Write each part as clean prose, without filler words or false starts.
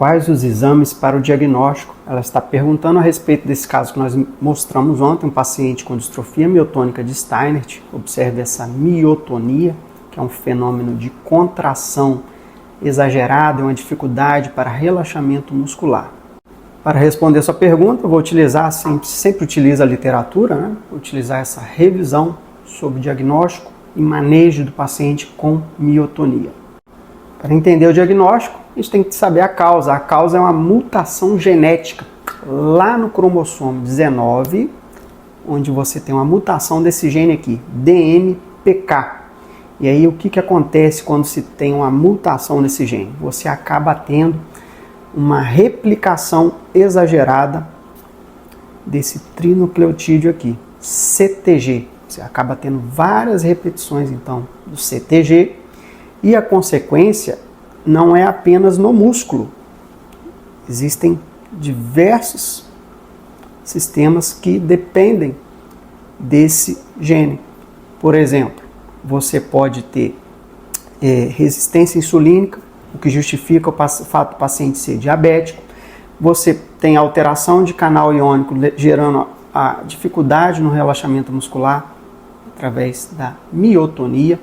Quais os exames para o diagnóstico? Ela está perguntando a respeito desse caso que nós mostramos ontem, um paciente com distrofia miotônica de Steinert. Observe essa miotonia, que é um fenômeno de contração exagerada, é uma dificuldade para relaxamento muscular. Para responder sua pergunta, eu vou utilizar, sempre utilizo a literatura, né? Vou utilizar essa revisão sobre diagnóstico e manejo do paciente com miotonia. Para entender o diagnóstico, a gente tem que saber a causa. A causa é uma mutação genética lá no cromossomo 19, onde você tem uma mutação desse gene aqui, DMPK. E aí o que acontece quando se tem uma mutação nesse gene? Você acaba tendo uma replicação exagerada desse trinucleotídeo aqui, CTG. Você acaba tendo várias repetições então do CTG e a consequência não é apenas no músculo. Existem diversos sistemas que dependem desse gene. Por exemplo, você pode ter resistência insulínica, o que justifica o fato do paciente ser diabético. Você tem alteração de canal iônico, gerando a dificuldade no relaxamento muscular através da miotonia.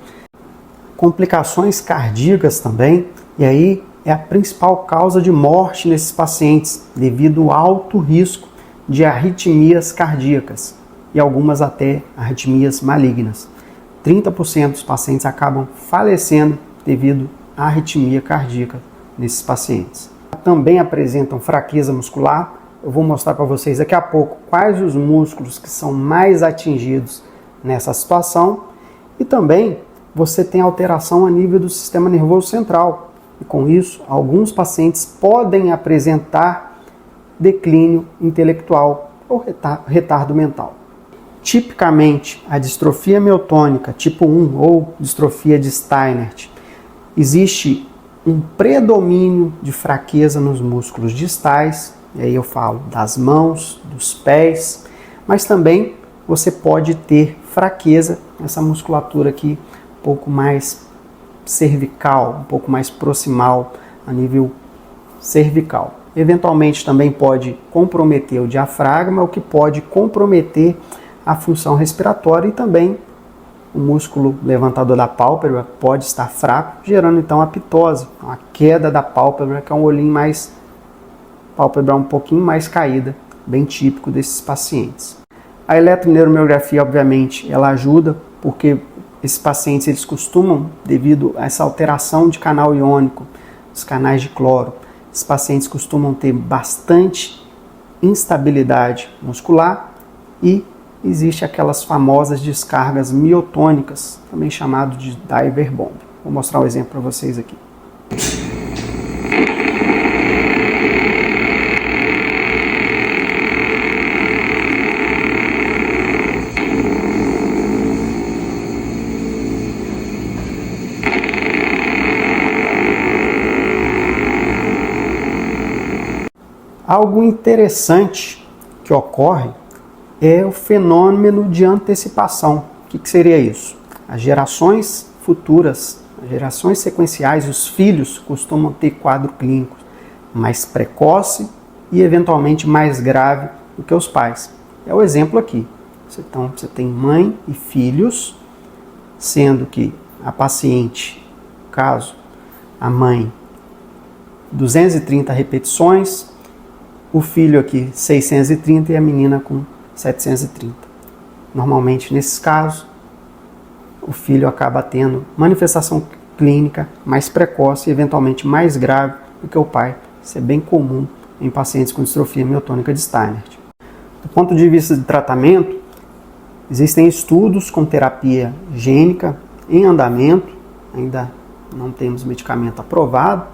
Complicações cardíacas também, e aí é a principal causa de morte nesses pacientes, devido ao alto risco de arritmias cardíacas e algumas até arritmias malignas. 30% dos pacientes acabam falecendo devido à arritmia cardíaca nesses pacientes. Também apresentam fraqueza muscular. Eu vou mostrar para vocês daqui a pouco quais os músculos que são mais atingidos nessa situação. E também você tem alteração a nível do sistema nervoso central. E com isso, alguns pacientes podem apresentar declínio intelectual ou retardo mental. Tipicamente, a distrofia miotônica tipo 1 ou distrofia de Steinert, existe um predomínio de fraqueza nos músculos distais, e aí eu falo das mãos, dos pés, mas também você pode ter fraqueza nessa musculatura aqui, um pouco mais cervical, um pouco mais proximal a nível cervical. Eventualmente também pode comprometer o diafragma, o que pode comprometer a função respiratória, e também o músculo levantador da pálpebra pode estar fraco, gerando então a ptose, a queda da pálpebra, que é um olhinho mais, pálpebra um pouquinho mais caída, bem típico desses pacientes. A eletroneuromiografia, obviamente, ela ajuda, porque esses pacientes eles costumam, devido a essa alteração de canal iônico, os canais de cloro, esses pacientes costumam ter bastante instabilidade muscular e existe aquelas famosas descargas miotônicas, também chamado de diver bomb. Vou mostrar um exemplo para vocês aqui. Algo interessante que ocorre é o fenômeno de antecipação. O que seria isso? As gerações futuras, as gerações sequenciais, os filhos costumam ter quadro clínico mais precoce e eventualmente mais grave do que os pais. É o exemplo aqui. Então, você tem mãe e filhos, sendo que a paciente, no caso, a mãe, 230 repetições, o filho aqui 630 e a menina com 730. Normalmente, nesses casos, o filho acaba tendo manifestação clínica mais precoce e eventualmente mais grave do que o pai. Isso é bem comum em pacientes com distrofia miotônica de Steinert. Do ponto de vista de tratamento, existem estudos com terapia gênica em andamento, ainda não temos medicamento aprovado,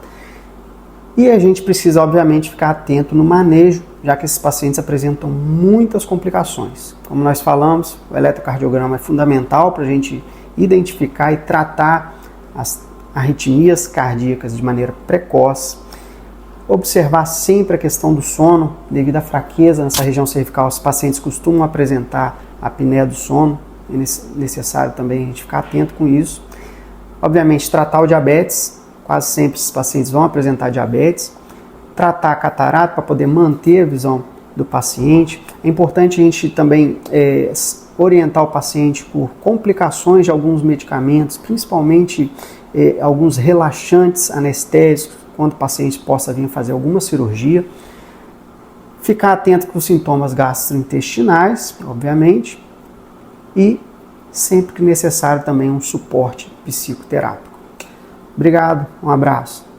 e a gente precisa, obviamente, ficar atento no manejo, já que esses pacientes apresentam muitas complicações. Como nós falamos, o eletrocardiograma é fundamental para a gente identificar e tratar as arritmias cardíacas de maneira precoce. Observar sempre a questão do sono, devido à fraqueza nessa região cervical, os pacientes costumam apresentar a apneia do sono, é necessário também a gente ficar atento com isso. Obviamente, tratar o diabetes, quase sempre esses pacientes vão apresentar diabetes. tratar a catarata, para poder manter a visão do paciente. É importante a gente também orientar o paciente por complicações de alguns medicamentos, principalmente alguns relaxantes anestésicos, quando o paciente possa vir fazer alguma cirurgia. Ficar atento com os sintomas gastrointestinais, obviamente, e sempre que necessário também um suporte psicoterápico. Obrigado, um abraço.